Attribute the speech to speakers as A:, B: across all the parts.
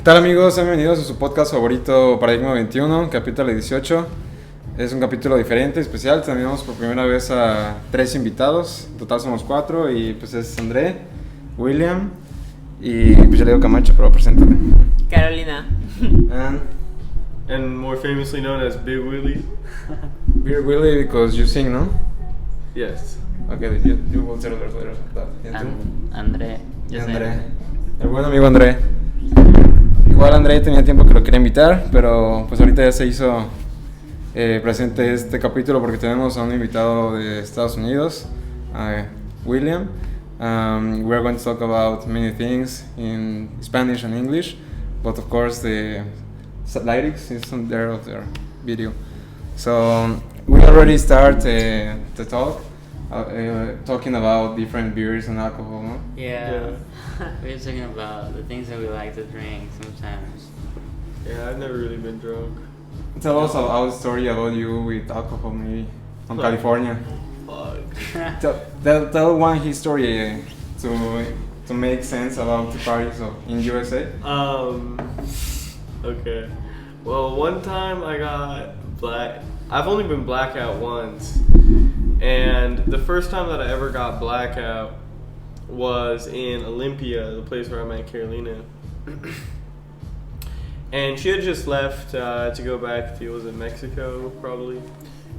A: tal amigos? Sean bienvenidos a su podcast favorito Paradigma XXI, capítulo 18. Es un capítulo diferente, especial. Tenemos por primera vez a 3 invitados. En total somos 4 y pues es André, William y pues ya le digo Camacho, pero preséntate.
B: Carolina.
C: And more famously known as Big Willie.
A: Beer Willie because you sing, no?
C: Yes.
A: Okay, you will tell us later that.
B: André. Yo soy
A: André. El buen amigo André. Igual André tenía tiempo que lo quería invitar, pero pues ahorita ya se hizo presente este capítulo porque tenemos a un invitado de Estados Unidos, William. We're going to talk about many things in Spanish and English, but of course the lyrics is on there of their video. So we already start the talk, talking about different beers and alcohol, no?
B: Yeah. We're talking about the things that we like to drink sometimes.
C: Yeah, I've never really been drunk.
A: Tell us a story about you with alcohol, maybe from California.
C: Fuck.
A: Tell one history to make sense about the parties in U.S.A.
C: Okay. Well, one time I got black. I've only been blackout once, and the first time that I ever got blackout was in Olympia, the place where I met Carolina. And she had just left to go back to, was it Mexico, probably?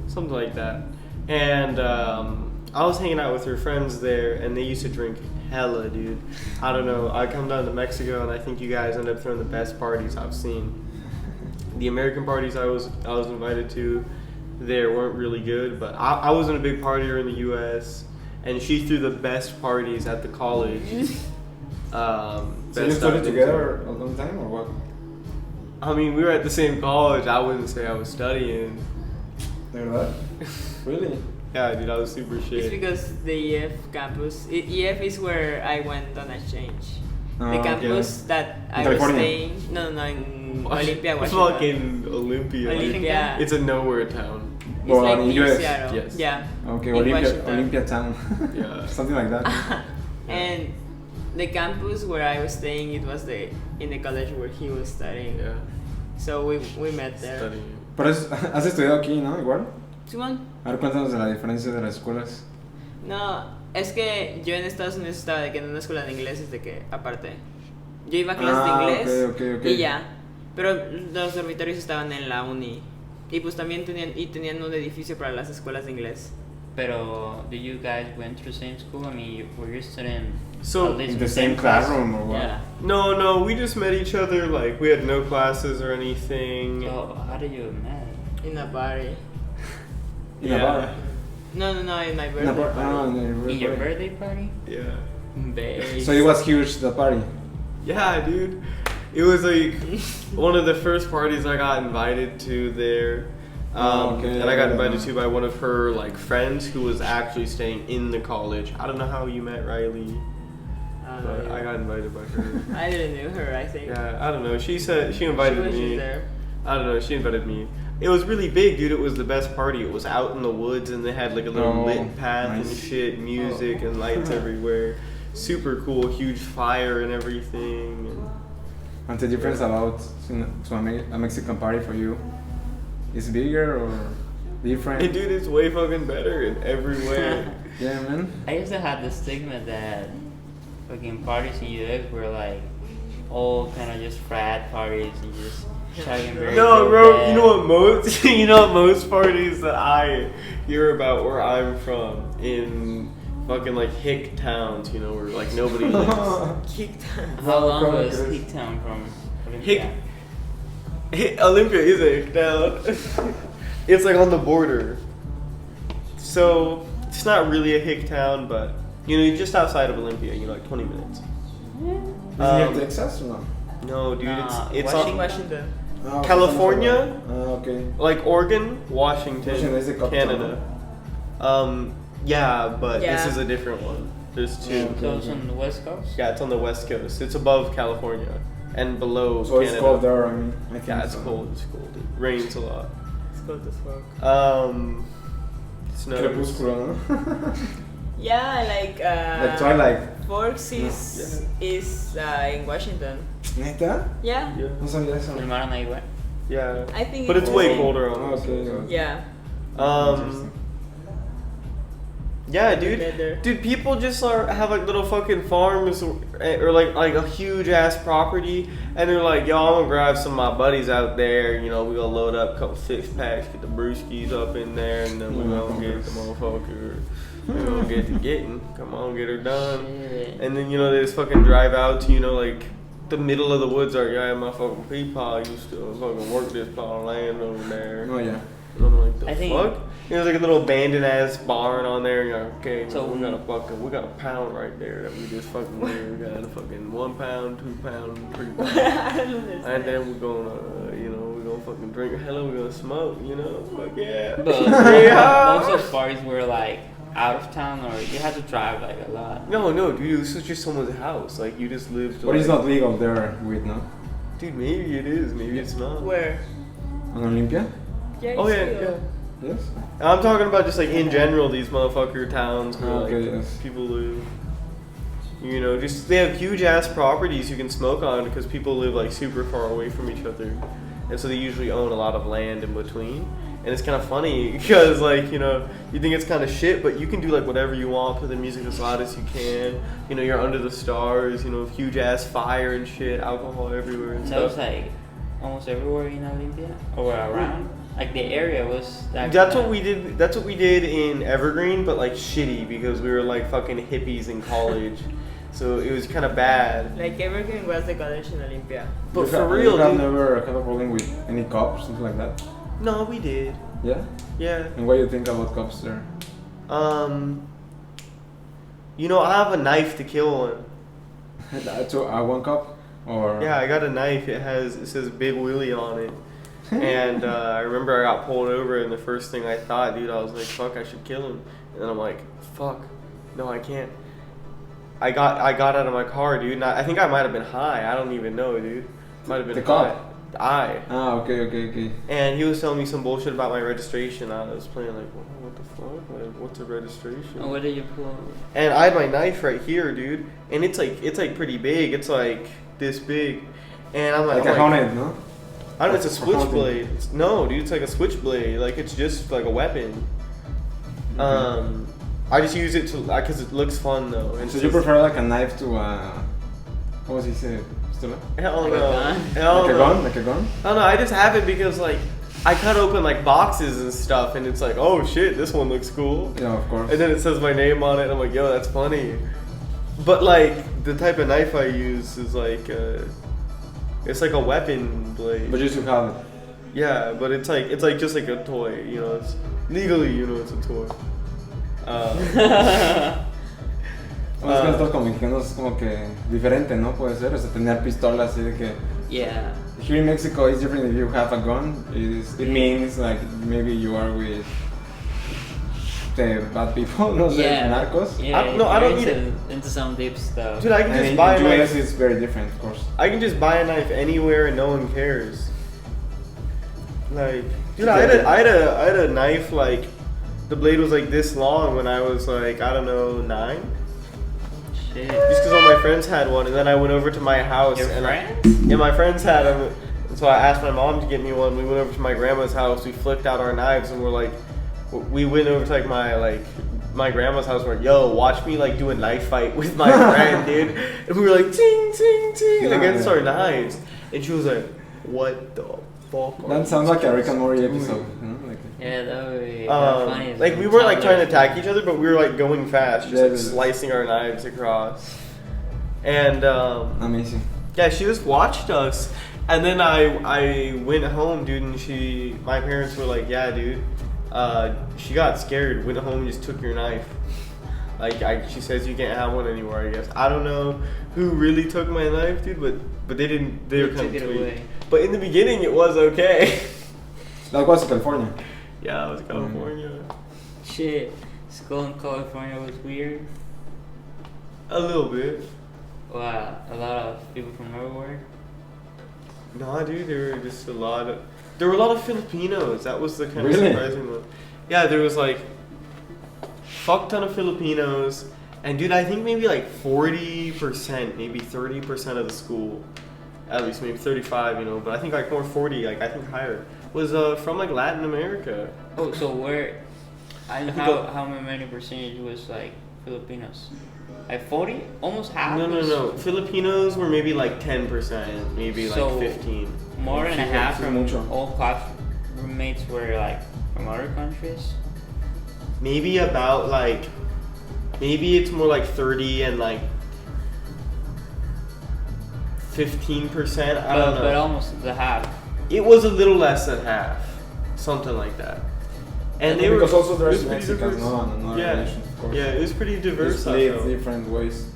C: Something like that. And I was hanging out with her friends there, and they used to drink hella, dude. I don't know, I come down to Mexico, and I think you guys end up throwing the best parties I've seen. The American parties I was invited to there weren't really good, but I wasn't a big partier in the U.S., and she threw the best parties at the college.
A: So you studied together a long time, or what?
C: I mean, we were at the same college. I wouldn't say I was studying.
A: Like that? Really?
C: Yeah, dude, I was super shit.
B: It's because the EF campus, EF is where I went on exchange. The campus that I was staying, no, in Olympia, Washington.
C: Fucking Olympia.
B: Olympia.
C: It's a nowhere town.
B: It's like
A: in
B: near
A: US.
B: Seattle.
C: Yes.
B: Yeah.
A: Okay,
B: In Washington.
A: Olympia town.
C: Yeah.
A: Something like that.
B: And the campus where I was staying, it was in the college where he was studying.
C: Yeah.
B: So we met there.
C: Studying.
A: Pero has estudiado aquí, ¿no? Igual.
B: Simón.
A: A ver, cuéntanos de la diferencia de las escuelas.
B: No, es que yo en Estados Unidos estaba de que en una escuela de inglés es de que aparte. Yo iba a clases de inglés
A: okay.
B: y ya. Pero los dormitorios estaban en la uni. Y pues también tenían un edificio para las escuelas de inglés.
D: Pero, did you guys went to the same school? I mean, were you studying
C: So,
D: at least
A: In the same classroom or what?
D: Yeah.
C: No, we just met each other. Like, we had no classes or anything.
D: So, how did you meet?
B: In a party.
A: In a bar?
B: No, in my birthday
A: In a bar?
B: party.
D: In your birthday party?
C: Yeah.
B: Base.
A: So it was huge, the party.
C: Yeah, dude. It was like one of the first parties I got invited to there. And I got invited to by one of her like friends who was actually staying in the college. I don't know how you met Riley, but I got invited by her.
B: I didn't know her, I think.
C: Yeah, I don't know. She said she invited me.
B: There.
C: I don't know. She invited me. It was really big, dude. It was the best party. It was out in the woods, and they had like a little lit path and shit, music and lights everywhere. Super cool, huge fire and everything.
A: And the difference about to a Mexican party for you is bigger or different?
C: Hey, dude, it's way fucking better in every way.
A: Yeah, man.
D: I used to have the stigma that fucking parties in UF were like all kind of just frat parties and just chugging beers.
C: No, bro. You know what most parties that I hear about where I'm from in fucking like hick towns, you know, where like nobody lives.
B: Hick town.
D: How long was Hicktown from Olympia?
C: Olympia is a hick town. It's like on the border. So it's not really a hick town, but you know, just outside of Olympia, you know, like 20 minutes.
A: Is it near Texas or not?
C: No, dude, it's on
B: Washington.
A: Oh,
C: California.
A: Okay.
C: Like Oregon, Washington,
A: is the capital.
C: Canada. Yeah, but this is a different one. There's two.
D: So it's on the West Coast?
C: Yeah, it's on the West Coast. It's above California and below
A: So
C: Canada.
A: it's cold there, I mean. I think
C: Yeah, it's
A: so.
C: cold. It's cold. It rains a lot.
B: It's cold as fuck.
C: Snows.
A: Crepúsculo, ¿no?
B: Yeah, like
A: Like Twilight.
B: Forks is in Washington.
A: ¿Neta?
B: Yeah.
C: Yeah.
A: No sabía eso.
D: Filmaron ahí, güey.
C: Yeah.
B: I think
C: But it's way colder
A: Oh,
C: honestly.
A: okay.
B: Yeah.
C: Yeah,
B: Get there.
C: dude, people just have like little fucking farms or like a huge ass property, and they're like, yo, I'm gonna grab some of my buddies out there. You know, we gonna load up a couple 6-packs, get the brewskis up in there, and then we gonna get the motherfucker. We gonna get to getting. Come on, get her done.
D: Shit.
C: And then they just fucking drive out to like the middle of the woods. Like, yeah, my fucking peepaw used to fucking work this plot of land over there.
A: Oh, yeah.
C: And I'm like, the
D: I think-
C: fuck? There's like a little abandoned ass barn on there. You're like, okay,
D: So
C: we got a pound right there that we just fucking do. We got a fucking 1 pound, 2 pound, 3 pound.
B: I don't understand.
C: And then we're gonna, we're gonna fucking drink. Hello, we're gonna smoke, Fuck yeah.
D: But
C: Yeah.
D: most of those parties were like out of town, or you had to drive like a lot.
C: No, dude, this is just someone's house. Like, you just lived.
A: But it's not legal there with, no?
C: Dude, maybe it is. Maybe it's not.
B: Where?
A: On Olympia?
B: Yeah.
C: Oh,
B: it's
C: yeah,
B: legal.
C: yeah.
A: Yes.
C: I'm talking about just like in general, these motherfucker towns where
A: Okay,
C: like
A: yes.
C: people live. Just they have huge ass properties you can smoke on because people live like super far away from each other, and so they usually own a lot of land in between. And it's kind of funny because like you think it's kind of shit, but you can do like whatever you want, put the music as loud as you can. You're under the stars. Huge ass fire and shit, alcohol everywhere and
D: That was
C: stuff.
D: like almost everywhere in Olympia or around. Like the area was that.
C: That's what we did. That's what we did in Evergreen, but like shitty because we were like fucking hippies in college, so it was kind of bad.
B: Like everything was the college in Olympia.
C: But
A: You
C: for
A: have-
C: real,
A: you have
C: dude.
A: never had a problem with any cops, something like that?
C: No, we did.
A: Yeah?
C: Yeah.
A: And what do you think about cops there?
C: I have a knife to kill one.
A: So, one cop? Or...
C: Yeah, I got a knife. It says Big Willie on it. And I remember I got pulled over, and the first thing I thought, dude, I was like, fuck, I should kill him. And then I'm like, fuck, no, I can't. I got out of my car, dude, and I think I might have been high. I don't even know, dude. Might have been
A: The
C: high.
A: cop?
C: I.
A: Ah, okay.
C: And he was telling me some bullshit about my registration. I was playing like, what the fuck? Like, what's a registration?
D: What did you pull?
C: And I had my knife right here, dude. And it's like pretty big. It's like this big. And I'm like,
A: Like a Hornet, no?
C: I don't know, it's a
A: For hunting.
C: switchblade. No, dude, it's like a switchblade. Like, it's just like a weapon. I just use it because it looks fun though. And
A: So you prefer like a knife to what was he saying?
C: Hell
D: Like a
C: no.
D: gun?
C: Hell
A: Like a
C: no.
A: gun? Like a gun?
C: I don't know, I just have it because like I cut open like boxes and stuff, and it's like, oh shit, this one looks cool.
A: Yeah, of course.
C: And then it says my name on it, and I'm like, yo, that's funny. But like the type of knife I use is like it's like a weapon blade.
A: But you still have it.
C: Yeah, but it's like just like a toy, It's legally, it's a toy.
A: Bueno, es que nosotros como mexicanos es como que diferente, ¿no? Puede ser, o sea, tener pistolas así de que...
D: Yeah.
A: Here in Mexico it's different if you have a gun. It means like maybe you are with the bad people, no sé,
D: Yeah.
A: narcos.
D: Yeah.
C: I don't
D: you're
C: need it.
D: into some deep stuff.
C: Dude, I can
A: And
C: just
A: in
C: buy a
A: US
C: knife.
A: it's very different, of course.
C: I can just buy a knife anywhere and no one cares. Like, dude, I had a knife like the blade was like this long when I was like, I don't know, 9.
D: Shit.
C: Just because all my friends had one, and then I went over to my house.
D: Your
C: and
D: friends?
C: Yeah, my friends had them. And so I asked my mom to get me one. We went over to my grandma's house. We flicked out our knives, and we went over to my grandma's house. We're like, yo, watch me like do a knife fight with my friend, dude. And we were like, ting, ting, ting, against our knives. And she was like, what the fuck?
A: That sounds like a Rick and Morty episode. Like,
D: Yeah, that would be funny.
C: Like we weren't like trying to attack each other, but we were like going fast, just like slicing our knives across. And
A: amazing.
C: yeah, she just watched us, and then I went home, dude, and my parents were like, yeah, dude, she got scared, went home and just took your knife. Like she says you can't have one anymore. I guess I don't know who really took my knife, dude, but they didn't. They were kind of
D: took it away.
C: But in the beginning, it was okay.
A: That was California.
C: Yeah, it was California.
D: Shit. School in California was weird.
C: A little bit.
D: Wow, a lot of people from everywhere.
C: Nah, dude, there were a lot of Filipinos. That was the kind
A: Really?
C: of surprising one. Yeah, there was like fuck ton of Filipinos, and dude, I think maybe like 40%, maybe 30% of the school at least maybe 35, but I think like more 40, like I think higher, was from like Latin America.
D: Oh, so where? How many percentage was like Filipinos? Like 40, almost half.
C: No. Filipinos were maybe like 10%, maybe
D: So,
C: like 15.
D: More than a half from
A: mucho.
D: all class roommates were like from other countries.
C: Maybe about like, maybe it's more like 30 and like 15%. I don't know.
D: But almost the half.
C: It was a little less than half, something like that. And they
A: because
C: were
A: also there's
C: it was pretty
A: Mexicans,
C: diverse.
A: no, and another
C: Yeah.
A: nation, of course.
C: Yeah, it was pretty diverse.
A: They split different ways.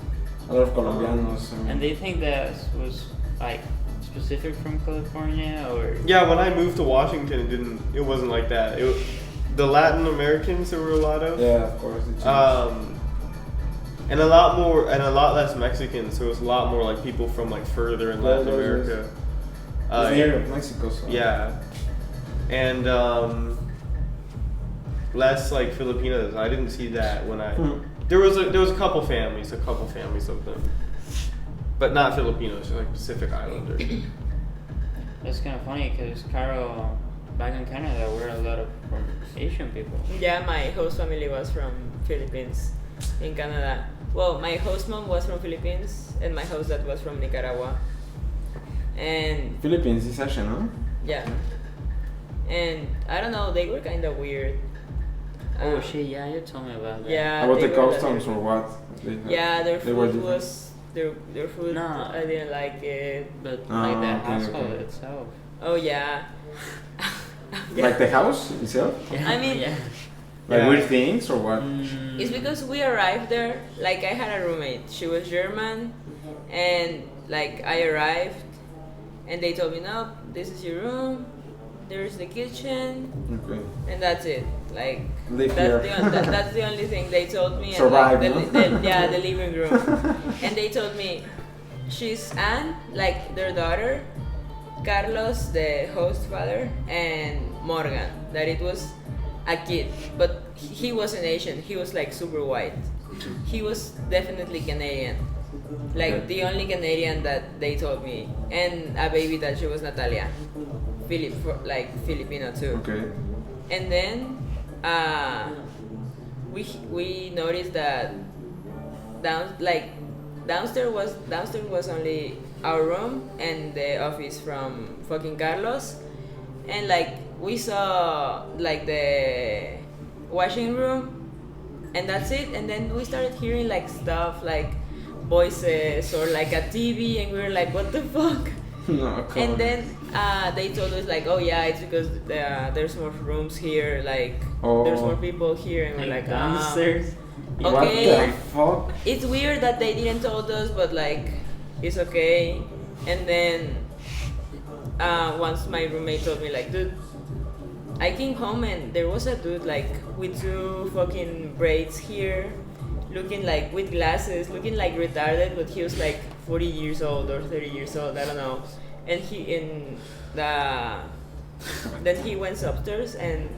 A: A lot of Colombianos.
D: And they think that was like specific from California or?
C: Yeah, when I moved to Washington, it wasn't like that. The Latin Americans there were a lot of.
A: Yeah, of course.
C: And a lot less Mexicans. So it was a lot more like people from like further in Latin America.
A: It's near Mexico. So.
C: Yeah, and less like Filipinos. I didn't see that when I. There was a couple families of them, but not Filipinos, like Pacific Islanders.
D: That's kind of funny because Carol, back in Canada, we're a lot of from Asian people.
B: Yeah, my host family was from Philippines in Canada. Well, my host mom was from Philippines and my host dad was from Nicaragua. And
A: Philippines is Asian, no?
B: yeah. And I don't know, they were kind of weird.
D: Oh shit! Yeah, you told me about that.
B: Yeah.
A: About the
B: they were
A: customs or what?
B: Yeah, their
A: They were
B: food
A: different.
B: was their food.
D: No.
B: I didn't like it.
D: But
A: Ah,
D: like the
A: okay,
D: household
A: okay.
D: itself.
B: Oh yeah.
A: Like the house itself?
D: Yeah.
B: I mean-
D: yeah.
A: Like
C: Yeah.
A: weird things or what?
B: It's because we arrived there. Like I had a roommate. She was German, and like I arrived, and they told me, no, this is your room. There's the kitchen,
A: Okay.
B: and that's it. Like
A: Live
B: that's
A: here.
B: that's the only thing they told me.
A: Survive,
B: and like,
A: no?
B: the living room. And they told me, she's Anne, like their daughter, Carlos, the host father, and Morgan. That it was a kid, but he wasn't Asian. He was like super white. He was definitely Canadian. Like
A: Okay.
B: the only Canadian that they told me, and a baby that she was Natalia, like Filipino too.
A: Okay.
B: And then we noticed that downstairs was only our room and the office from fucking Carlos, and like we saw like the washing room, and that's it. And then we started hearing like stuff like voices or like a TV, and we were like, what the fuck?
A: No, come
B: And
A: on.
B: then they told us like, oh yeah, it's because there's more rooms here, like
A: Oh.
B: there's more people here, and we're like,
D: downstairs.
A: What
B: okay.
A: the fuck?
B: It's weird that they didn't told us, but like it's okay. And then once my roommate told me like, dude, I came home and there was a dude like with two fucking braids here, looking like with glasses, looking like retarded, but he was like 40 years old or 30 years old, I don't know. And then he went upstairs and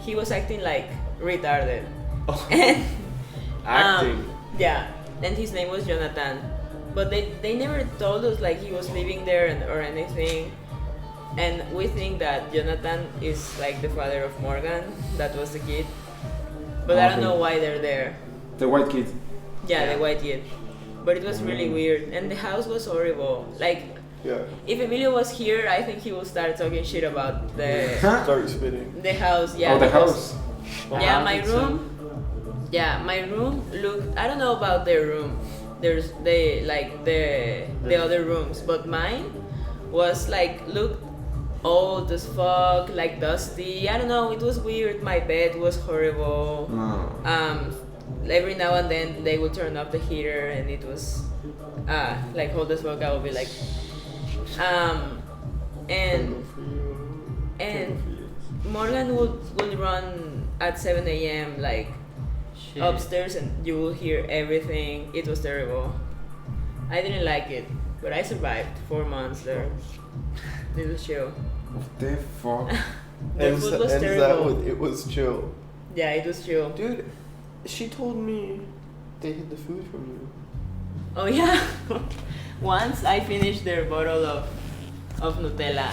B: he was acting like retarded.
C: Oh.
B: And
C: Acting.
B: yeah, and his name was Jonathan, but they never told us like he was living there or anything. And we think that Jonathan is like the father of Morgan, that was the kid, but I don't
A: Okay.
B: know why they're there.
A: The white kid.
B: Yeah, the white kid. But it was really weird, and the house was horrible. Like,
C: Yeah.
B: if Emilio was here, I think he would start talking shit about the
C: Start spitting.
B: the house. Yeah,
A: Oh, the
B: because-
A: house.
B: Yeah, my room. Yeah, my room looked. I don't know about their room. There's the other rooms, but mine was like looked old as fuck, like dusty. I don't know. It was weird. My bed was horrible.
A: No.
B: Every now and then they would turn off the heater, and it was like cold as fuck. I would be like, and Morgan would run at 7 a.m. like
D: Shit.
B: upstairs, and you will hear everything. It was terrible. I didn't like it, but I survived 4 months there. It was chill.
A: What the fuck?
B: The food was terrible.
C: It was chill.
B: Yeah, it was chill.
C: Dude, she told me they hid the food from you.
B: Oh yeah. once I finished their bottle of Nutella.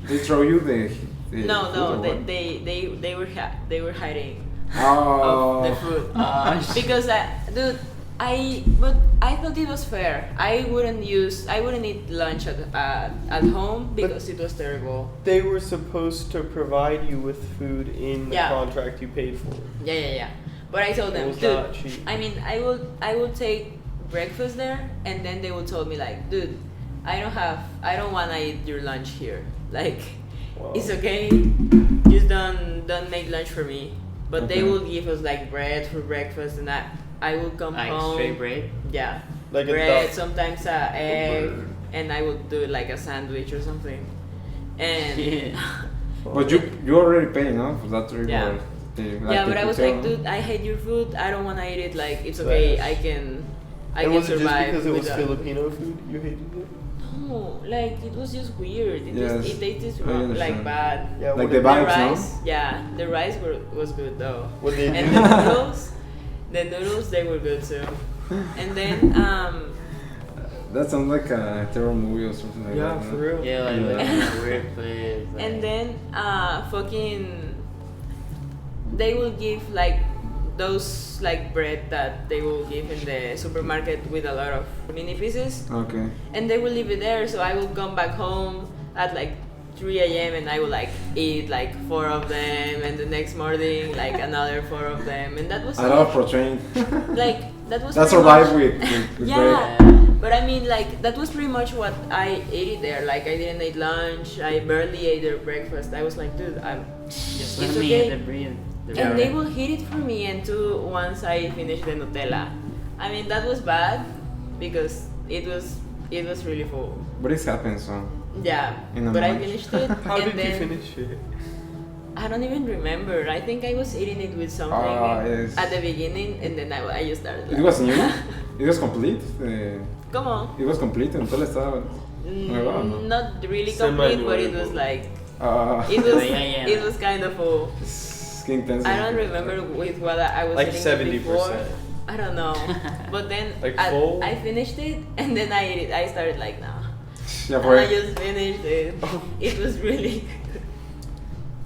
A: They throw you the
B: No,
A: food or
B: no,
A: what?
B: they were hiding
A: Oh.
B: of the food because I thought it was fair. I wouldn't eat lunch at home because it was terrible.
C: They were supposed to provide you with food in the
B: Yeah.
C: contract you paid for.
B: Yeah. But I told
C: It
B: them,
C: was
B: dude,
C: not cheap.
B: I mean, I will take breakfast there, and then they will tell me like, dude, I don't wanna eat your lunch here. Like,
C: Wow.
B: it's okay, just don't make lunch for me. But they
A: Okay.
B: will give us like bread for breakfast, and I will come
D: Like
B: home.
D: straight bread.
B: Yeah,
C: Like a
B: bread,
C: duck.
B: sometimes a egg, and I would do like a sandwich or something. And
D: Yeah.
A: But you already pay, no? For that trip.
B: Yeah.
A: Or
B: yeah,
A: the
B: but I was
A: hotel,
B: like,
A: no?
B: dude, I hate your food. I don't wanna eat it. Like, it's okay. I can
C: And was it just
B: survive.
C: because it was
B: without-
C: Filipino food you hated it?
B: No, like it was just weird.
A: Yes,
B: It tasted
A: I
B: like
A: understand.
B: bad.
C: Yeah,
A: Like
C: what
A: the
C: did-
A: vibes,
B: the
A: no?
B: rice, yeah, the rice was good though.
C: What they
B: And
C: do?
B: the noodles they were good too. And then
A: That sounds like a terror movie or something like
C: Yeah,
A: that.
C: for
A: no?
C: real.
D: Yeah, like
A: Yeah.
D: in a weird place. Like,
B: and then fucking they will give like those like bread that they will give in the supermarket with a lot of mini pieces.
A: Okay.
B: And they will leave it there, so I will come back home at like 3 a.m. and I will like eat like 4 of them, and the next morning like another 4 of them, and that was
A: I love protein.
B: like that was
A: That
B: pretty
A: survived
B: much-
A: with
B: yeah.
A: bread.
B: But I mean, like that was pretty much what I ate it there. Like I didn't eat lunch, I barely ate their breakfast. I was like, dude,
D: just
B: it's
D: let me
B: okay.
D: eat the bread.
B: And they will heat it for me, and too once I finished the Nutella. I mean that was bad because it was really full.
A: But it happens, so.
B: Yeah,
A: In a
B: but I
A: month.
B: finished it.
C: How
B: and
C: did
B: then
C: you finish it?
B: I don't even remember. I think I was eating it with something
A: Yes.
B: at the beginning, and then I just started.
A: It was new? It was complete?
B: Come on.
A: It was complete until estaba nueva, ¿no?
B: Not really
C: Semi-nuevo.
B: complete, but it was like it was
D: Yeah.
B: it was kind of full.
A: Es que intenso.
B: I don't remember with what I was
C: Like
B: eating it before.
C: 70%.
B: I don't know. But then
C: Like full?
B: I finished it, and then I ate it. I started like, nah.
A: Ya
B: And I
A: fue.
B: just finished it. It was really good.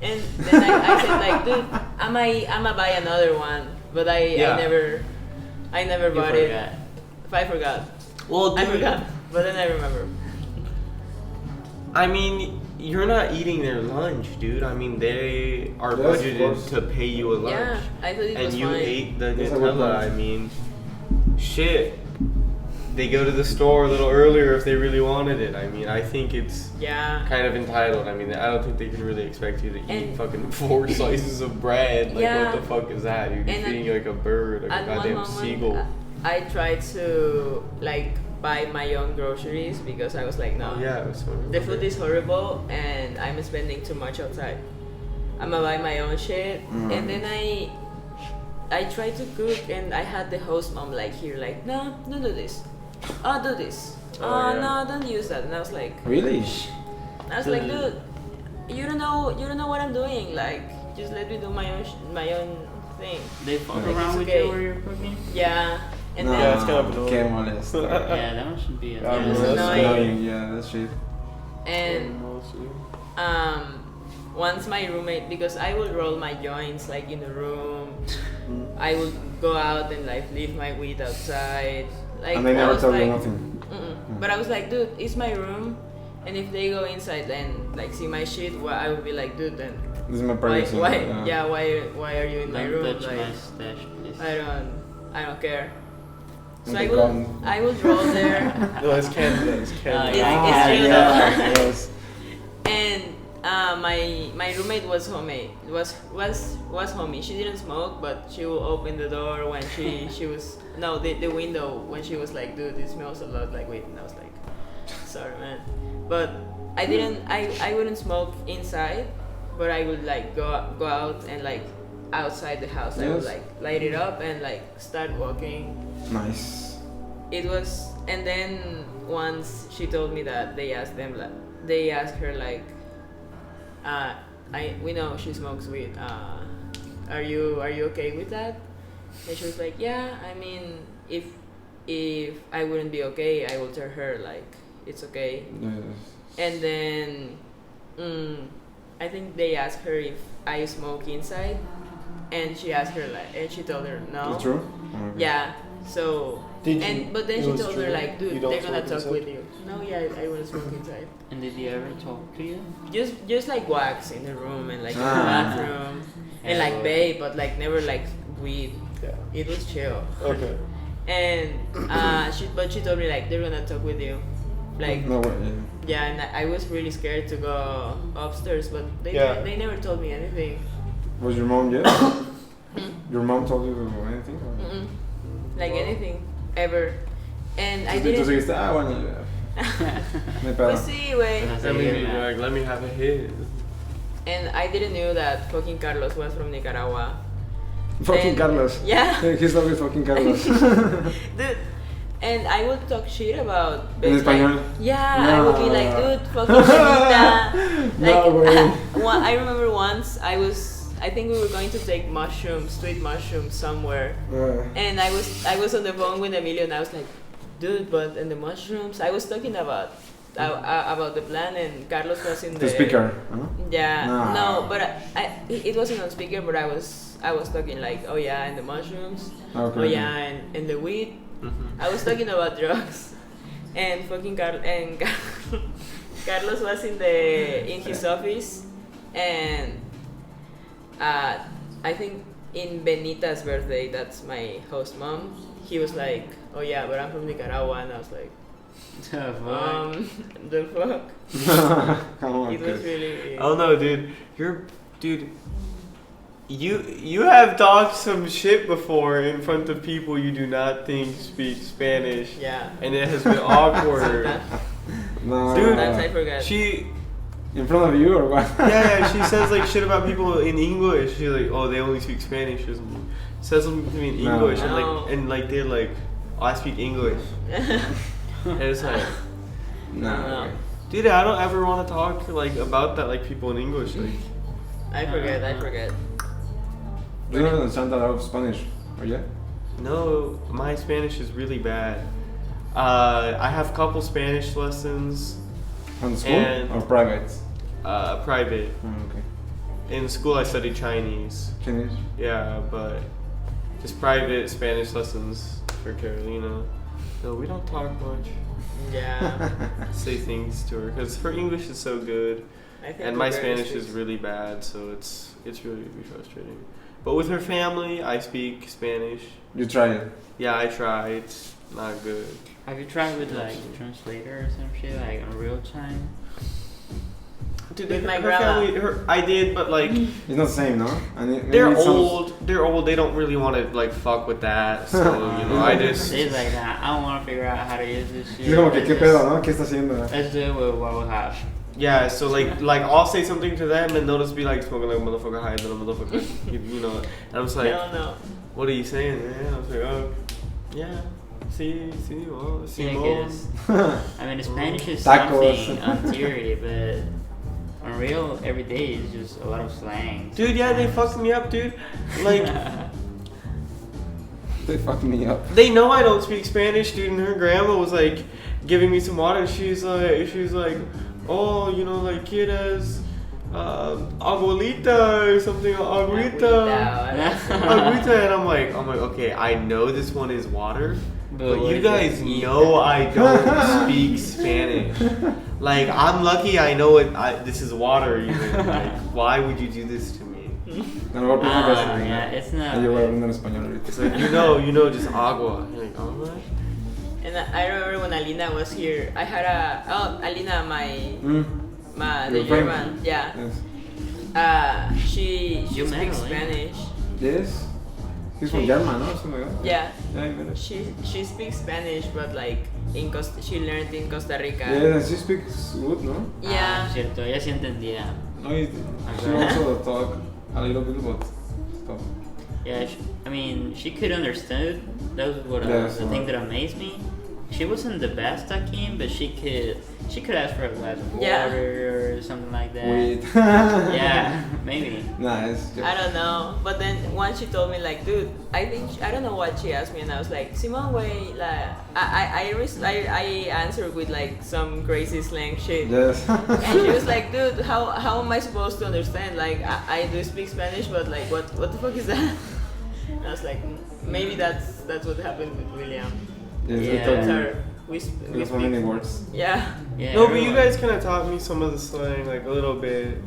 B: And then I said like, dude, I'ma buy another one. But I never
D: You
B: bought it.
D: forgot.
B: If I forgot.
C: Well,
B: I forgot. But then I remember.
C: I mean, you're not eating their lunch, dude. I mean, they are
A: Yes, of
C: budgeted
A: course.
C: to pay you a lunch.
B: Yeah, I thought it
C: And
B: was
C: you
B: fine.
C: ate the
A: Yes, I would
C: Nutella.
A: lunch.
C: I mean, shit. They go to the store a little earlier if they really wanted it. I mean, I think it's
B: Yeah.
C: kind of entitled. I mean, I don't think they can really expect you to eat
B: And-
C: fucking 4 slices of bread. Like,
B: Yeah.
C: what the fuck is that? You're
B: And
C: feeding like a bird, like a
B: At one
C: goddamn
B: moment,
C: seagull.
B: I tried to like buy my own groceries because I was like, no.
C: Oh, yeah, it was horrible.
B: The food is horrible and I'm spending too much outside. I'm gonna buy my own shit. And then I tried to cook and I had the host mom like here like, no, don't do this. Oh, do this.
C: Oh,
B: Oh,
C: yeah.
B: no, don't use that. And I was like,
A: Really?
B: dude, you don't know what I'm doing. Like, just let me do my own thing.
D: They fuck
A: Like,
D: around
B: it's
D: with
B: okay.
D: you while you're cooking?
B: Yeah. And
A: No,
B: then
C: Yeah, it's kind of annoying.
A: Qué molesto.
D: Yeah, that one should be a
C: Yeah,
B: It was
C: that's
B: annoying.
A: Yeah, that's shit.
B: and once my roommate, because I would roll my joints like in the room, I would go out and like leave my weed outside. Like
A: And they
B: I
A: never
B: was
A: tell you
B: like,
A: nothing.
B: But I was like, dude, it's my room, and if they go inside and like see my shit, well, I would be like, dude, then
A: This is my
B: why,
A: privacy.
B: why are you in my
D: Don't
B: room?
D: touch
B: Like,
D: my stash, please.
B: I don't care. So
A: And
B: I
A: they
B: will,
A: gone.
B: I would roll there.
C: No, it's Canada. It's Canada.
B: Yeah.
A: Ah,
B: It's real
A: yeah,
B: though.
A: yes.
B: And my roommate was homie. Was homie. She didn't smoke, but she will open the door when she was the window when she was like, dude, it smells a lot like weed. And I was like, sorry, man. But I wouldn't smoke inside, but I would like go out and like outside the house. I would
A: Yes.
B: like light it up and like start walking.
A: Nice.
B: It was, and then once she told me that they asked her like, we know she smokes weed. Are you okay with that? And she was like, yeah. I mean, if if I wouldn't be okay, I will tell her like it's okay.
A: Yes.
B: And then I think they asked her if I smoke inside, and she asked her like, and she told her no.
A: Is it true? Okay.
B: Yeah. So but then
C: it
B: she
C: was
B: told her
C: true?
B: like, dude,
C: You don't
B: they're gonna
C: smoke
B: talk
C: inside?
B: with you. No, yeah, I wouldn't smoke inside.
D: And did they ever talk to you?
B: Just like wax in the room and like in the
A: Ah.
B: bathroom and like babe, but like never like weed.
C: Yeah.
B: It was chill.
C: Okay.
B: And she told me like they're gonna talk with you, like
A: No way.
B: yeah, and I was really scared to go upstairs, but they never told me anything.
A: Was your mom yet? Your mom told you anything? Or?
B: Like
C: Wow.
B: anything ever, and I
A: Entonces
B: didn't.
A: dijiste, bueno, ya. Me pega.
B: Pues sí, güey.
C: Let me have a hit.
B: And I didn't know that fucking Carlos was from Nicaragua.
A: Fucking
B: And-
A: Carlos.
B: Yeah.
A: He's always fucking Carlos.
B: Dude, and I would talk shit about
A: En español.
B: like, yeah, I would be like, dude, fucking Benita.
A: No way.
B: I remember once I think we were going to take sweet mushrooms somewhere, and I was on the phone with Emilio, and I was like, dude, but in the mushrooms, I was talking about the plan, and Carlos was in
A: The speaker. Huh?
B: Yeah,
A: Nah.
B: no, but it wasn't on speaker, but I was talking like, oh yeah, and the mushrooms,
A: Okay.
B: oh yeah, and the weed. I was talking about drugs, and fucking Carlos was in his office, and I think in Benita's birthday, that's my host mom. He was like, oh yeah, but I'm from Nicaragua, and I was like,
D: The fuck?
B: the fuck.
A: Come on,
B: It was
A: kid.
B: really.
C: Oh no, dude. You have talked some shit before in front of people you do not think speak Spanish.
B: Yeah.
C: And it has been awkward.
A: No.
C: Dude,
B: Sometimes I forget.
C: She
A: In front of you or what?
C: yeah, she says like shit about people in English. She's like, oh, they only speak Spanish or something. Says something to me in
A: No.
C: English
B: No.
C: and they're like, oh, I speak English. And it's like,
A: No.
C: dude, I don't ever want to talk like about that like people in English. Like,
B: I forget.
A: You don't understand a lot of Spanish, or yeah?
C: no, my Spanish is really bad. I have a couple Spanish lessons,
A: On school
C: And-
A: or private?
C: private.
A: Oh, okay.
C: In school, I studied Chinese.
A: Chinese.
C: Yeah, but just private Spanish lessons for Carolina. No, we don't talk much.
B: Yeah.
C: Say things to her because her English is so good,
B: I think
C: and
B: we're
C: my
B: very
C: Spanish
B: strict.
C: is really bad, so it's really frustrating. But with her family, I speak Spanish.
A: You try it.
C: Yeah, I try. It's not good.
D: Have you tried with like a translator or some shit, like in real time?
C: Dude,
B: With my
C: her
B: grandma.
C: family, I did, but like
A: It's not the same, no? And
C: they're
A: it sounds-
C: old. They're old. They don't really want to like fuck with that. So you know, I just
D: It's like that. I don't want to figure out how to use this shit.
A: Es como que, ¿qué
D: Let's
A: pedo,
D: just-
A: no? ¿Qué está haciendo?
D: Let's do it with what we have.
C: yeah. So like I'll say something to them, and they'll just be like smoking like a motherfucker higher than a motherfucker. you know, and I'm just like,
B: Hell no.
C: what are you saying, man? I was like, oh, yeah. See, well, see
D: Yeah,
C: more.
D: 'cause, I mean, Spanish is
A: Tacos.
D: something on theory, but on real, every day is just a lot of slang.
C: Dude, yeah, they
D: sometimes.
C: fucked me up, dude. Like,
A: They fucked me up.
C: they know I don't speak Spanish, dude, and her grandma was like giving me some water, and she's like, oh, you know, like quieres abuelita or something, agüita. Agüita, and I'm like, okay, I know this one is water, but
D: what
C: you
D: is
C: guys
D: it?
C: know I don't speak Spanish. Like, I'm lucky I know it. This is water. Even. Like, why would you do this to me?
A: A lo mejor piensan que
D: Ah,
A: es-
D: yeah, it's not.
A: Yo voy a aprender español ahorita.
C: It's like, you know, just agua. You're like, agua?
B: And I remember when Alina was here, I had Alina, the
A: Your friend?
B: German, yeah.
A: Yes.
B: She
D: You met
B: speaks
D: Alina?
B: Spanish.
A: Yes. He's from Germany, no? Something like that.
B: Yeah.
A: Yeah, I met her.
B: She speaks Spanish, but like she learned in Costa Rica.
A: Yeah, and she speaks good, no?
B: Yeah.
D: Ah, cierto, ella sí entendía.
A: No, she also talk a little bit about stuff.
D: Yeah, I mean, she could understand. That was what
A: Yeah,
D: the thing that amazed me. she wasn't the best talking, but she could ask for a glass of water or something like that.
A: Wait.
D: Yeah, maybe.
A: Nice.
B: I don't know, but then once she told me like, dude, I don't know what she asked me, and I was like, Simon, way, like, I answered with like some crazy slang shit.
A: Yes.
B: And she was like, dude, how am I supposed to understand? Like, I do speak Spanish, but like, what the fuck is that? And I was like, maybe that's what happened with William.
A: Yes,
D: Yeah.
A: I told you.
B: Sorry, we
A: There's so many words.
B: Yeah.
D: Yeah.
C: No, but you
D: everyone-
C: guys kind of taught me some of the slang, like a little bit.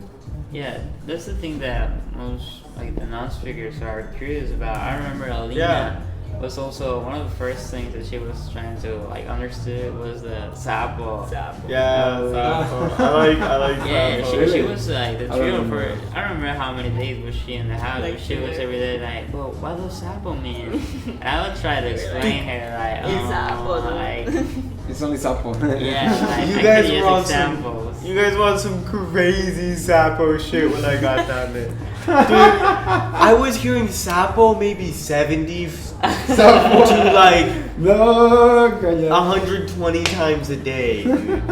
D: Yeah, that's the thing that most like the non-speakers are curious about. I remember Alina
C: Yeah.
D: was also one of the first things that she was trying to like understood was the sapo.
C: Yeah, Sapo. I like
D: Yeah,
C: Sapo.
D: she
A: Really?
D: was like the
A: I
D: trio
A: don't
D: for.
A: remember.
D: I don't remember how many days was she in the house,
B: Like
D: but she was
B: she-
D: every day like, well, what does sapo mean? And I would try to explain her like,
B: It's sapo, no?
D: like
A: It's only Sapo.
D: yeah, like
C: You
D: I
C: guys
D: could use
C: want some-
D: examples.
C: You guys want some crazy Sapo shit when I got down there. Dude, I was hearing Sapo maybe 70
A: Sapo.
C: to like
A: No, calla.
C: 120 times a day, dude.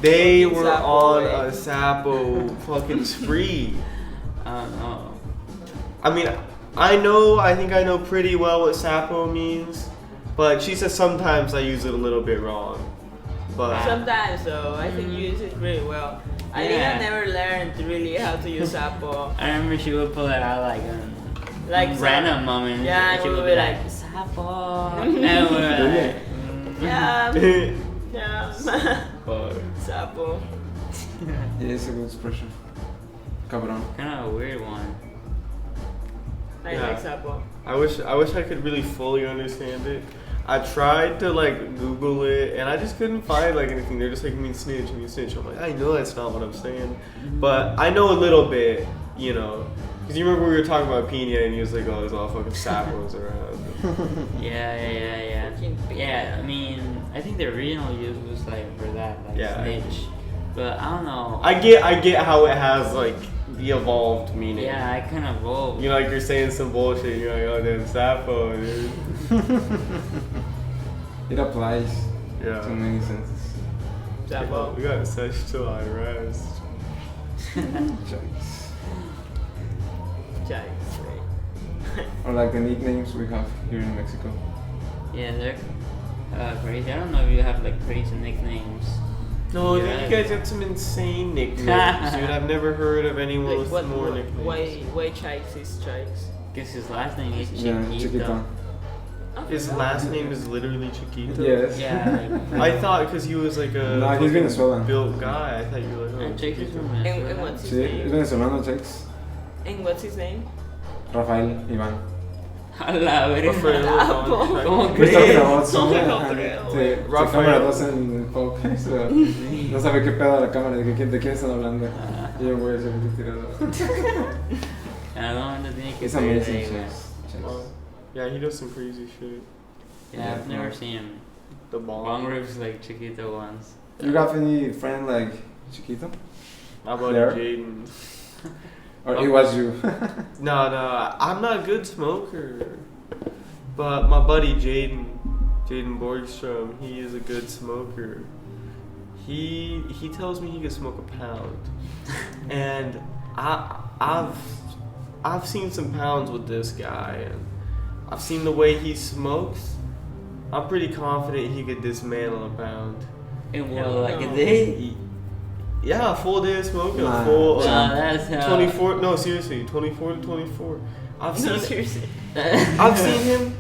C: They
B: Fucking
C: were
B: Sapo,
C: on
B: eh?
C: a Sapo fucking spree.
D: I don't know.
C: I mean, I think I know pretty well what Sapo means, but she says sometimes I use it a little bit wrong. But
B: Sometimes though, I think you use it really well. I think
D: Yeah.
B: I never learned really how to use Sapo.
D: I remember she would pull it out like
B: Like
D: random
B: some-
D: moments.
B: Yeah,
D: and she
B: we
D: would
B: would
D: be
B: be
D: like,
B: like,
D: sapo. And we're like,
B: yeah, yeah,
C: Fuck.
B: Sapo.
A: Yeah, it's a good expression. Cabrón.
D: kind of a weird one.
B: I
C: Yeah.
B: like Sapo.
C: I wish I could really fully understand it. I tried to like Google it and I just couldn't find like anything. They're just like mean snitch. I'm like, I know that's not what I'm saying, but I know a little bit, you know. Because you remember we were talking about Pina and he was like, oh, there's all fucking sapos around.
D: Yeah.
B: Fucking big.
D: Yeah, I mean, I think the original use was like for that, like
C: Yeah.
D: snitch. But I don't know.
C: I get how it has like the evolved meaning.
D: Yeah, I kind of evolved.
C: You know, like you're saying some bullshit and you're like, oh, damn sapo, dude.
A: It applies
C: Yeah.
A: to many senses.
B: Sapo.
C: We got such to rest.
A: Jokes.
B: Jokes, right?
A: Or like the nicknames we have here in Mexico.
D: Yeah, they're crazy. I don't know if you have like crazy nicknames.
C: No,
D: Yeah.
C: you guys got some insane nicknames, dude. I've never heard of anyone with more nicknames.
B: Why Chikes is Chikes?
D: Guess his last name is
A: Yeah,
D: Chiquito.
A: Chiquito.
C: His last name is literally Chiquito.
A: Yes.
D: Yeah, like,
C: I thought because he was like a
A: No, he's
C: fucking
A: Venezuelan.
C: built guy. I thought you were like, oh,
D: and Chiquito's
C: Chiquito.
D: from
B: And
D: Venezuela.
B: what's his
A: Sí, es
B: name?
A: venezolano, Chex.
B: And what's his name?
A: Rafael Iván.
D: A la verga.
B: Sapo.
D: ¿Cómo
A: Pues está
D: crees?
A: grabado su-
B: No
A: ajá,
B: creo,
A: sí,
B: güey.
A: su
C: Rafael.
A: cámara 2 en focus. No sabe qué pedo la cámara, de quién están hablando. Y yo voy a ser tirado.
D: ¿A dónde tiene que
A: It's
D: ser
A: amazing,
D: ahí, güey?
A: Chex.
C: Oh, yeah, he does some crazy shit.
D: Yeah, I've never seen him.
C: The
D: Long
C: bomb.
D: ribs like Chiquito once.
A: You got any friend like Chiquito?
C: My buddy
A: There?
C: Jaden.
A: Or it was you?
C: No, I'm not a good smoker. But my buddy Jaden Borgstrom, he is a good smoker. He tells me he can smoke a pound, and I've seen some pounds with this guy, and I've seen the way he smokes. I'm pretty confident he could dismantle a pound.
D: In what,
B: Hell
D: like
B: no.
D: a day?
C: Yeah, a full day of smoking,
A: Nah.
C: a full
D: No, that's how.
C: 24. No, seriously, 24 to 24. I've
B: No,
C: seen
B: seriously.
C: I've seen him.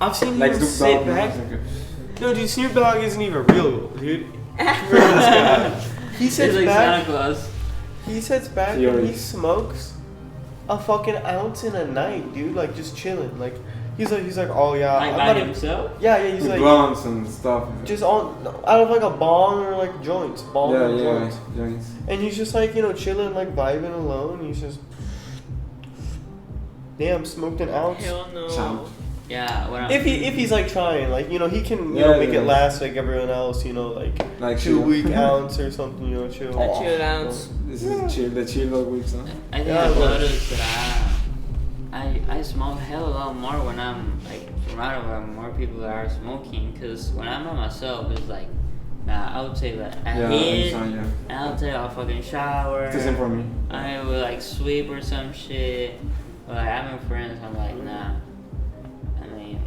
C: I've seen
A: Like
C: him
A: Snoop
C: sit
A: Dogg.
C: back.
A: Okay.
C: No, dude, Snoop Dogg isn't even real, dude. Remember this guy? He
D: It's
C: sits
D: like
C: back.
D: Santa Claus.
C: He sits back and
A: Theories.
C: he smokes a fucking ounce in a night, dude. Like just chilling. Like he's like, oh yeah,
D: Like
C: I'm
D: by
C: not a-
D: himself?
C: yeah, he's
A: With
C: like
A: blunts and stuff.
C: just on out of like a bong or like joints, bong
A: Yeah,
C: or
A: yeah,
C: joints.
A: joints.
C: And he's just like, you know, chilling, like vibing alone. He's just, damn, smoked an ounce.
B: Hell no.
A: Champ.
D: Yeah, what I'm
C: If he's like trying, like, you know, he can, you
A: Yeah,
C: know, make
A: yeah.
C: it last like everyone else, you know, like
A: Like
C: 2
A: chill.
C: week ounce or something, you know, chill.
B: A chill ounce.
A: This is chill, the chill dog weeks, no?
D: I think
C: Yeah,
D: I've
C: but-
D: noticed that I smoke hell a lot more when I'm like surrounded by more people that are smoking. Because when I'm by myself, it's like, nah, I would say that I hit, and I'll take a fucking shower.
A: It's the same for me.
D: I would like sweep or some shit. But like, I'm with friends, I'm like, nah. I mean,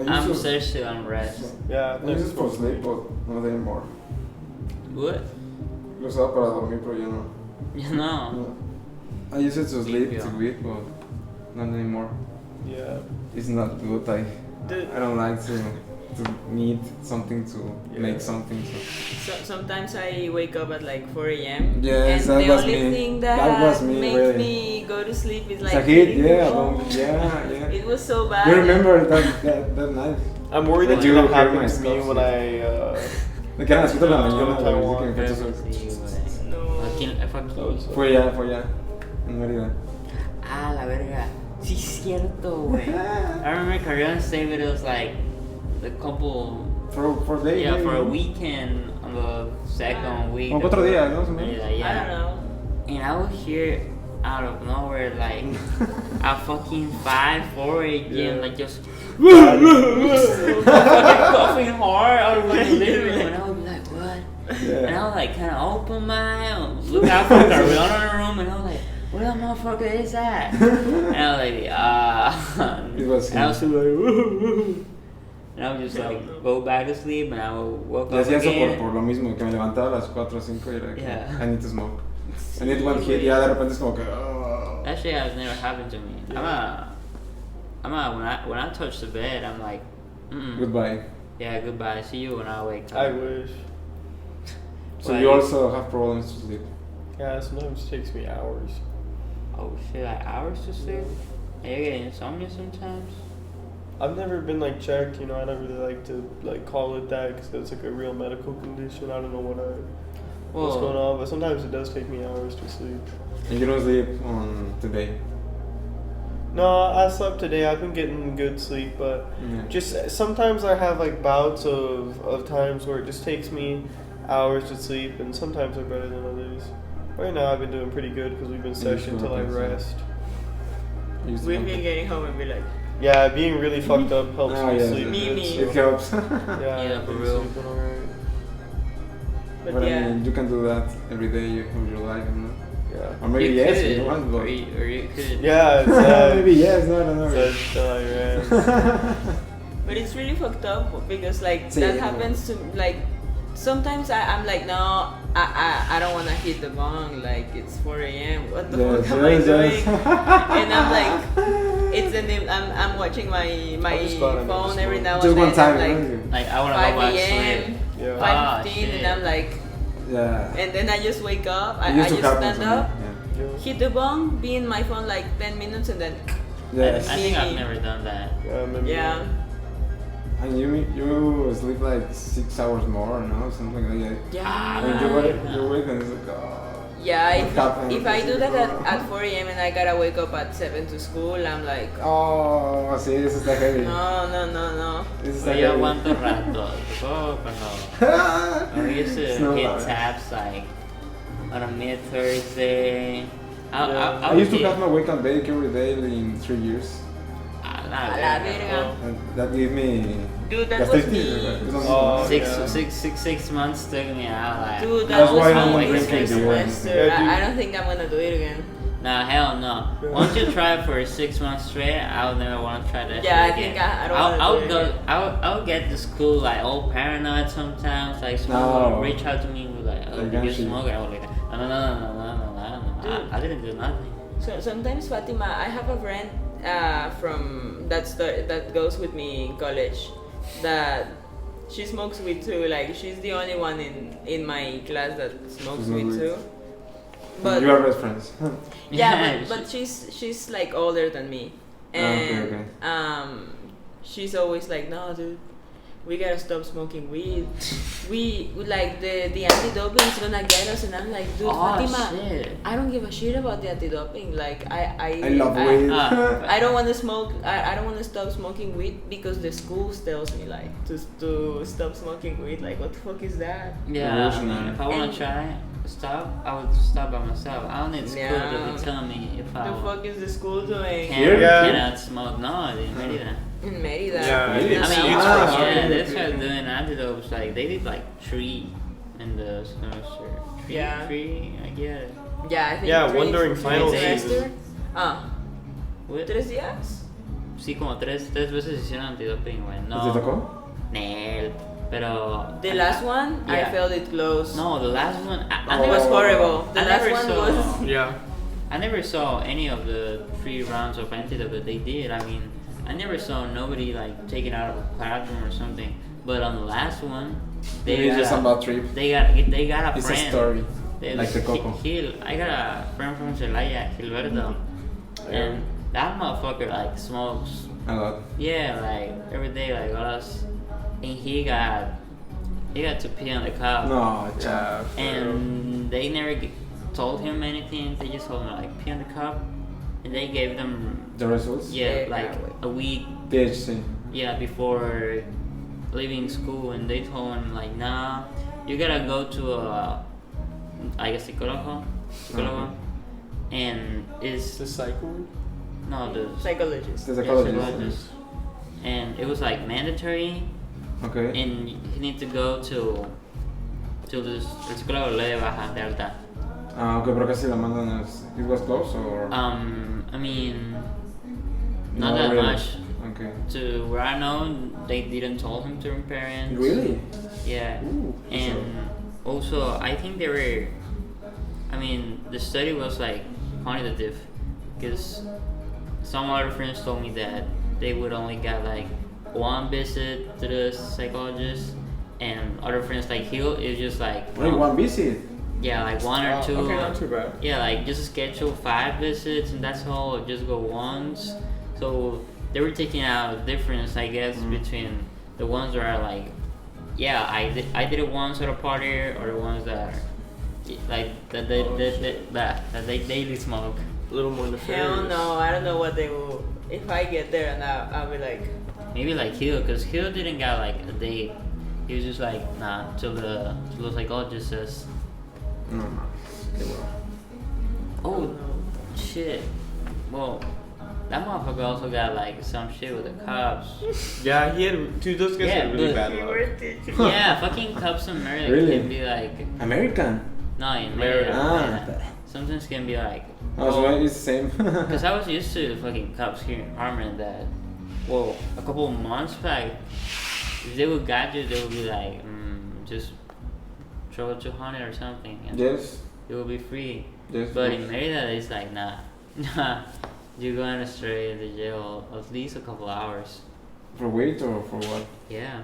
D: I'm searched to unrest.
C: Yeah,
A: I use it for sleep, but not anymore.
D: What?
A: Lo usaba para dormir, pero ya no.
D: You know.
A: No. I use it to sleep, to eat, but not anymore.
C: Yeah.
A: It's not good. I don't like to need something to make something.
B: So sometimes I wake up at like 4 a.m.
A: Yes,
B: and
A: that
B: the
A: was
B: only
A: me.
B: thing
A: That
B: that,
A: was me,
B: makes
A: really.
B: me go to sleep is like
A: It's a hit,
B: hitting
A: yeah,
B: the phone.
A: yeah.
B: It was so bad.
A: You remember that night?
C: I'm worried that
A: You
C: it's gonna
A: hear
C: happen
A: my
C: to me
A: stuff,
C: when
A: Me quedan las 4 de la mañana,
C: Taiwan.
A: güey, que me
D: Sí,
A: empezó
B: No.
D: Fue aquí.
A: Fue allá, en Mérida.
D: Ah, la verga. Sí, cierto, güey. I remember Carrion saying that it was like the couple.
A: For a day.
D: Yeah,
A: maybe.
D: for a weekend on the second week.
A: Como 4 días, ¿no?
B: I don't know.
D: And I would hear out of nowhere, like, at fucking 4 a.m., like, just fucking coughing hard out of my living room. And I would be like, what?
A: Yeah.
D: And I would, like, kind of open my eyes, look out for Carrion in the room, and I was like, where the motherfucker is that? And I was like,
A: It was
D: and I was like, woo. And I would just like go back to sleep and I would wake
A: Y
D: up
A: hacía eso
D: again.
A: por lo mismo, que me levantaba a las 4 o 5 y era que
D: Yeah.
A: I need to smoke. I need one hit, ya de repente es como que... Oh.
D: That shit has never happened to me.
C: Yeah.
D: When I touch the bed, I'm like,
A: Goodbye.
D: Yeah, goodbye. See you when I wake up.
C: I wish.
A: So
D: Like,
A: you also have problems to sleep.
C: Yeah, sometimes it takes me hours.
D: Oh shit, like hours to sleep? And you get insomnia sometimes?
C: I've never been like checked, you know. I don't really like to like call it that because it's like a real medical condition. I don't know what's going on, but sometimes it does take me hours to sleep.
A: And you don't sleep on today.
C: No, I slept today. I've been getting good sleep, but just sometimes I have like bouts of times where it just takes me hours to sleep, and sometimes they're better than others. Right now, I've been doing pretty good because we've been session till I rest.
B: We've been getting home and be like,
C: Yeah, being really fucked up helps me sleep.
B: Me.
A: It helps.
C: Yeah,
D: for real.
C: sleeping alright.
B: but
A: I
B: yeah.
A: mean, you can do that every day of your life, you know?
C: Yeah.
A: Or maybe
D: You
A: yes,
D: could,
A: if you want, but...
D: or you could.
C: Yeah, it's
A: maybe yes, no, I don't know.
C: That's till I rest.
B: But it's really fucked up because like
A: Sí,
B: that
A: no.
B: happens to like sometimes I'm like no I don't want to hit the bong, like it's 4 a.m. what the fuck am I doing? And I'm like it's I'm watching my
C: just glad I never
B: phone every
C: smoked.
B: now
A: Just
B: and
A: one
B: then
A: time,
B: I'm
D: Like, I want to
B: 5
D: go back to
B: a.m.
D: sleep.
C: Yeah.
B: 5:15 and I'm like
A: Yeah.
B: and then I just wake up
A: It
B: I
A: used to
B: just
A: happen
B: stand
A: to me,
B: up
C: Yeah.
B: hit the bong, be in my phone like 10 minutes and then
A: Yes.
D: I think I've never done that.
C: Yeah, I remember
B: yeah.
A: And you sleep like 6 hours more, no? Something like that.
B: Yeah.
A: When you wake and it's like, oh.
B: Yeah,
A: What happened?
B: if I do that at 4 a.m. and I gotta wake up at 7 to school, I'm like,
A: Oh, sí, eso está heavy.
B: no.
A: Eso está
D: Pero yo
A: heavy.
D: aguanto rato. Cuando I used to
A: No,
D: hit taps like on a mid Thursday.
A: I used to have my wake-up break every day in 3 years.
B: A la verga.
A: And that gave me...
B: Dude, that was
A: gastritis.
B: me.
C: Oh,
D: Six months took me out. Like,
B: Dude, that
A: That's
B: was
A: why I don't
B: me
A: drink
B: this
A: anymore.
B: semester.
C: Yeah, dude.
B: I don't think I'm gonna do it again.
D: nah, hell no. Once you try it for 6 months straight, I would never want to try that.
B: Yeah,
D: shit
B: I think
D: again.
B: I don't wanna do it again.
D: I would get to school like all paranoid sometimes. Like someone
A: No.
D: would reach out to me and be like, "Oh,
A: Like,
D: did you
A: actually-
D: smoke?" And I was like, "No. I didn't do nothing."
B: So sometimes Fatima, I have a friend from that goes with me in college that she smokes weed too. Like she's the only one in my class that smokes
A: Smokes
B: weed
A: weed.
B: too. But
A: You are best friends.
B: yeah, but she's like older than me, and
A: okay.
B: she's always like, no, dude, we gotta stop smoking weed. We like the anti-doping is gonna get us, and I'm like, dude, Fatima,
D: shit.
B: I don't give a shit about the anti-doping. Like
A: I love weed.
B: I don't want to smoke. I don't want to stop smoking weed because the school tells me like to stop smoking weed. Like what the fuck is that?
D: Yeah, I mean, if I want
B: And-
D: to try stop, I would stop by myself. I don't need school to
B: Yeah.
D: be telling me if I
B: The fuck is the school doing?
D: can
A: Here?
D: or
C: Yeah.
D: cannot smoke. No, I didn't ready that.
B: In Mérida.
C: Yeah,
A: Really?
C: it's,
D: I mean,
C: it's
A: Ah,
C: frustrating.
D: they started doing antidotes. Like they did like 3 in the semester.
B: Yeah.
D: 3, I get it.
B: Yeah, I think.
C: Yeah,
B: three-
C: one during
B: three
C: final
B: semester.
C: season.
D: What?
B: 3 días.
D: Sí, como 3 veces hicieron antidoping, güey. No.
A: ¿Te tocó?
D: Nel. Pero.
B: The last one, I
D: Yeah.
B: felt it close.
D: No, the last one. I
B: It
D: never
B: was horrible. The
D: I
B: last
D: never
B: one
D: saw.
B: was.
C: Yeah.
D: I never saw any of the 3 rounds of antidote that they did. I mean, I never saw nobody like taken out of a classroom or something. But on the last one,
A: Maybe it's just about trip.
D: they got a
A: It's
D: friend.
A: a story.
D: They-
A: Like the Coco.
D: I got a friend from Celaya, Gilberto, and that motherfucker like smokes.
A: A lot.
D: Yeah, like every day, like us, and he got to pee on the cup.
A: No,
C: Yeah.
A: chao.
D: And they never told him anything. They just told him like pee on the cup, and they gave them
A: The results?
D: yeah
B: Yeah,
D: like
B: wait.
D: a week
A: THC.
D: before leaving school, and they told him like nah, you gotta go to a like a psicólogo, and
C: It's the cycle.
D: no the
B: Psychologist.
A: The
D: yeah,
A: psychologist.
D: psychologist. And it was like mandatory,
A: Okay.
D: and you need to go to this el psicólogo le de baja de alta.
A: Ah, okay, pero casi la mandan as... It was close or...?
D: I mean, not
A: No,
D: that
A: really?
D: much.
A: Okay.
D: To where I know, they didn't tell him to her parents.
A: Really?
D: Yeah.
A: Ooh,
D: And also, I think they were. I mean, the study was like quantitative, because some other friends told me that they would only get like 1 visit to the psychologist, and other friends like Hill is just like
A: Only one visit?
D: yeah, like 1 or 2.
C: Okay, not too bad.
D: Yeah, like just schedule 5 visits and that's all, or just go once. So they were taking out the difference, I guess, between the ones that are like, yeah, I did it once at a party, or the ones that are like that they daily smoke.
C: A little more nefarious.
B: Hell no, I don't know what they will. If I get there and I'll be like,
D: Maybe like Hill, because Hill didn't get like a date. He was just like, nah, till the psychologist says.
A: No, no. Qué bueno.
D: Oh, shit. Well, that motherfucker also got like some shit with the cops.
C: Yeah, he had. Dude, those guys
D: Yeah,
C: had really
D: but-
C: bad luck.
D: Yeah, fucking cops in America
A: Really?
D: can be like,
A: American?
D: no, in
C: America.
D: America. Sometimes can be like,
A: Oh, so it's the same.
D: because I was used to the fucking cops here in Harmon that, well, a couple of months back, if they would got you, they would be like, just throw it 200 or something, and
A: Yes.
D: it will be free.
A: Yes.
D: But in Merida, it's like, nah, you're going straight to jail at least a couple hours.
A: For weight or for what?
D: Yeah.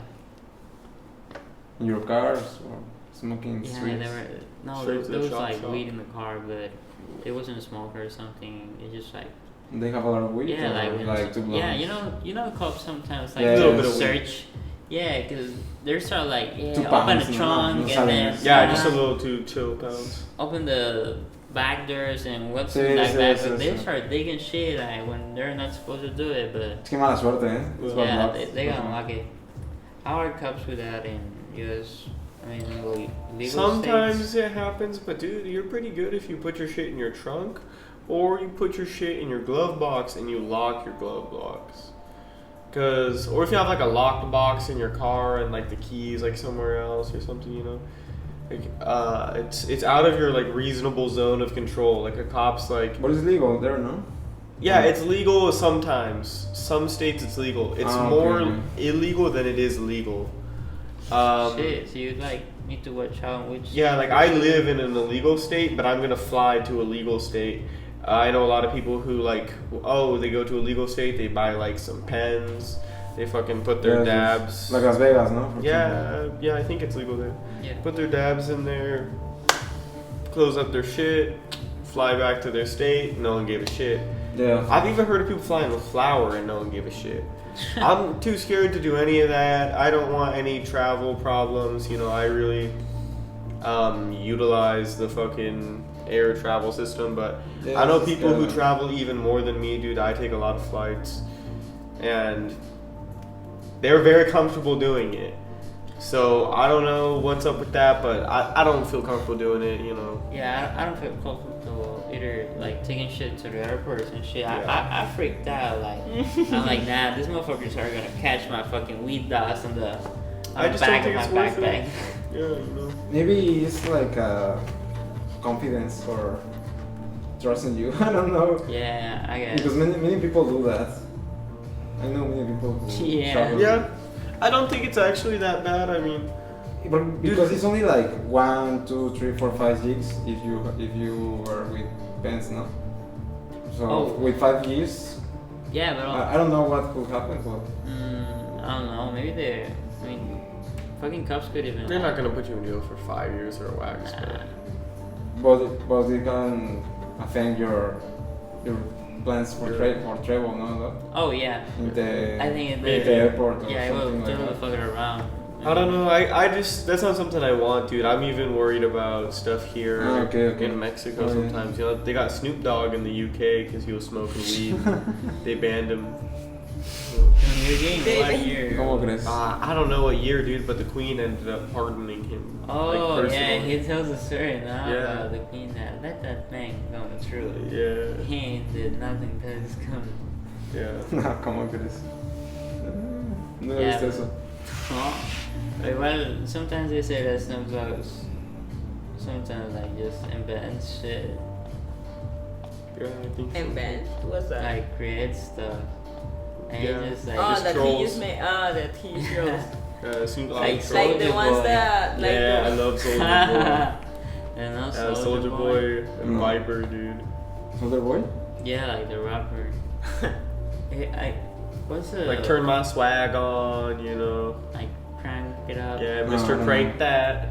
A: In your cars or smoking in the
D: Yeah,
A: streets?
D: there were no,
C: Straight
D: there,
C: to
D: there
C: the
D: was
C: shop
D: like
C: shop.
D: weed in the car, but it wasn't a smoker or something. It just like
A: They have a lot of weed?
D: yeah,
A: or
D: like
A: two
D: yeah,
A: blunts?
D: you know, cops sometimes like
A: Yeah,
C: a little bit of weed.
D: search. Yeah, because they're sort of like
A: Two
D: open
A: pounds,
D: the
A: no,
D: trunk
A: no
D: and
A: saben.
D: then
C: Yeah, just a little too chill pounds.
D: open the back doors and what's
A: Sí,
D: in that
A: sí,
D: bag,
A: sí,
D: but they
A: sí.
D: start digging shit like when they're not supposed to do it, but
A: Es que mala suerte, ¿eh? It's bad
D: yeah,
A: luck.
D: they got unlucky. How are cops with that in U.S.? I mean, legal
C: Sometimes
D: states?
C: it happens, but dude, you're pretty good if you put your shit in your trunk, or you put your shit in your glove box and you lock your glove box. Or if you have like a locked box in your car and like the keys like somewhere else or something, you know, like it's out of your like reasonable zone of control. Like a cop's like,
A: But it's legal there, no?
C: yeah, it's legal sometimes. Some states it's legal. It's
A: Ah,
C: more
A: okay.
C: illegal than it is legal.
D: Shit, so you'd like need to watch out which.
C: Yeah, like I live in an illegal state, but I'm gonna fly to a legal state. I know a lot of people who like, oh, they go to a legal state, they buy like some pens, they fucking put their
A: Yeah,
C: dabs.
A: Like Las Vegas, no? For example.
C: Yeah, I think it's legal there.
D: Yeah.
C: Put their dabs in there, close up their shit, fly back to their state, no one gave a shit.
A: Yeah.
C: I've even heard of people flying with flour and no one gave a shit. I'm too scared to do any of that. I don't want any travel problems. You know, I really utilize the fucking air travel system, but
A: Yeah,
C: I know
A: it's
C: people who
A: scary.
C: travel even more than me, dude. I take a lot of flights, and they're very comfortable doing it. So I don't know what's up with that, but I don't feel comfortable doing it, you know.
D: Yeah, I don't feel comfortable either, like taking shit to the airport and shit.
C: Yeah.
D: I freaked out. Like I'm like, nah, these motherfuckers are gonna catch my fucking weed dust on the
C: I just
D: back
C: don't
D: of
C: think
D: my
C: it's worth
D: backpack.
C: it. Yeah, you know.
A: Maybe it's like confidence or trust in you. I don't know.
D: Yeah, I guess.
A: Because many people do that. I know many people who
D: Yeah.
A: travel.
C: Yeah, I don't think it's actually that bad. I mean,
A: But because it's only like 1, 2, 3, 4, 5 gigs if you were with pens, no? So
D: Oh.
A: with 5 gigs,
D: Yeah, but
A: I don't know what could happen. But
D: I don't know. Maybe I mean, fucking cops could even.
C: they're not gonna put you in jail for 5 years or a wax.
D: Nah.
A: but it can affect your plans for travel, no?
D: Oh yeah.
A: In the
D: I think
A: in the airport or
D: yeah, it will
A: something like
D: totally
A: that.
D: fuck it around.
C: I don't know. I just that's not something I want, dude. I'm even worried about stuff here
A: Okay.
C: in Mexico
A: Oh, yeah.
C: sometimes. You know, they got Snoop Dogg in the UK because he was smoking weed. They banned him.
D: You're getting
B: They-
D: what year?
A: ¿Cómo crees?
C: I don't know what year, dude, but the Queen ended up pardoning him.
D: Oh
C: like,
D: yeah,
C: personally.
D: he tells a story now
C: Yeah.
D: about the queen that let that thing come true.
C: Yeah,
D: He ain't did nothing that is coming.
C: yeah.
A: No, ¿cómo crees? No he
D: Yeah,
A: visto eso.
D: Oh. Well, sometimes they say that Snoop Dogg's sometimes like just invent shit,
C: Yeah, I think so.
B: And Ben, what's that?
D: like create stuff, and
C: Yeah.
D: he just like
B: Oh,
C: just
B: that
C: trolls.
B: he just made. Oh, that he trolls.
C: Snoop Dogg
D: Like,
C: trolls.
B: Like the
D: Soulja
B: ones
D: Boy.
B: that, like,
C: Yeah, I
B: the,
C: love Soulja Boy.
D: and also
C: Yeah, Soulja Boy and
A: No.
C: Viper, dude.
A: Soldier Boy?
D: Yeah, like the rapper. What's the
C: Like turn my swag on, you know.
D: like crank it up?
C: Yeah,
A: No,
C: Mr.
A: no,
C: Crank
A: no.
C: that.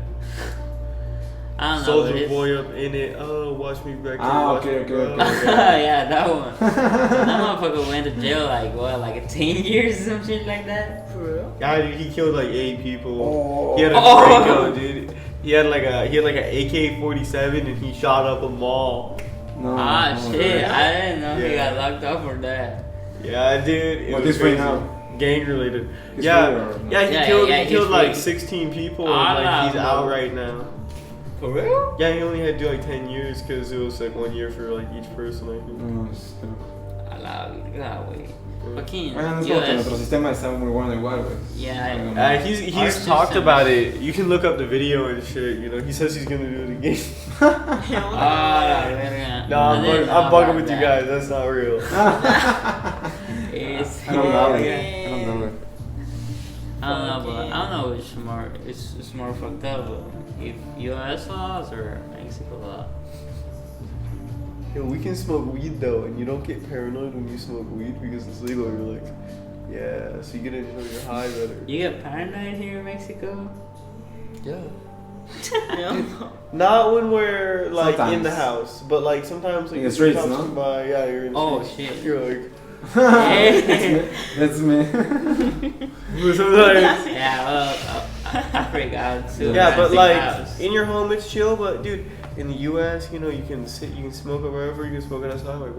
D: I don't know. but
C: Soulja
D: it's-
C: Boy up in it. Oh, watch me back.
A: Ah,
C: watch
A: okay,
C: me
A: okay,
C: go.
A: okay.
D: Yeah, that one. That motherfucker went to jail like what, like 10 years or some shit like that?
B: for real?
C: Yeah, dude, he killed like 8 people.
A: Oh.
C: He had a
D: Oh.
C: Draco, dude. He had like an AK-47 and he shot up a mall.
A: No.
D: Ah
A: no,
D: shit,
A: no.
D: I didn't know he
C: Yeah.
D: got locked up for that.
C: Yeah, dude. It
A: What
C: was
A: is right
C: crazy.
A: now?
C: Gang related.
A: He's
C: Yeah,
A: free or no?
C: yeah. He
D: Yeah,
C: killed.
D: yeah,
C: he
D: he's
C: killed like
D: free.
C: 16 people.
D: Ah,
C: And, like he's
D: no.
C: out right now.
D: For real?
C: Yeah, he only had to do like 10 years because it was like 1 year for like each person. I think.
A: No, es-
D: A la verga, güey. Joaquín,
A: Bueno, es como que nuestro
D: US,
A: sistema está muy bueno igual, güey.
D: Yeah,
A: No, no,
C: Uh,
A: no.
C: he's
D: Our
C: talked
D: system
C: about
D: is-
C: it. You can look up the video and shit. You know, he says he's gonna do it again.
D: Ah, la verga.
C: No,
D: I didn't know
C: I'm bugging
D: about
C: with you
D: that.
C: guys. That's not real.
D: It's,
A: I don't know,
B: Okay.
A: I don't know, güey.
D: I don't know, but I don't know which more it's more fucked up. If U.S. laws or Mexico law.
C: Yo, we can smoke weed though, and you don't get paranoid when you smoke weed because it's legal. You're like, yeah, so you get to enjoy your high better.
D: You get paranoid here in Mexico?
C: Yeah.
B: No.
C: Not when we're like in the
A: Sometimes.
C: house, but like sometimes like
A: In the
C: if
A: streets,
C: cops
A: no?
C: come by, yeah, you're in the
D: Oh,
C: streets.
D: shit.
C: You're like,
A: That's me.
C: sometimes.
D: Yeah, well, I freak out too.
C: Yeah,
D: when I
C: but
D: see
C: like
D: cops.
C: in your home it's chill. But dude, in the U.S., you know, you can smoke it wherever. You can smoke it outside. Like,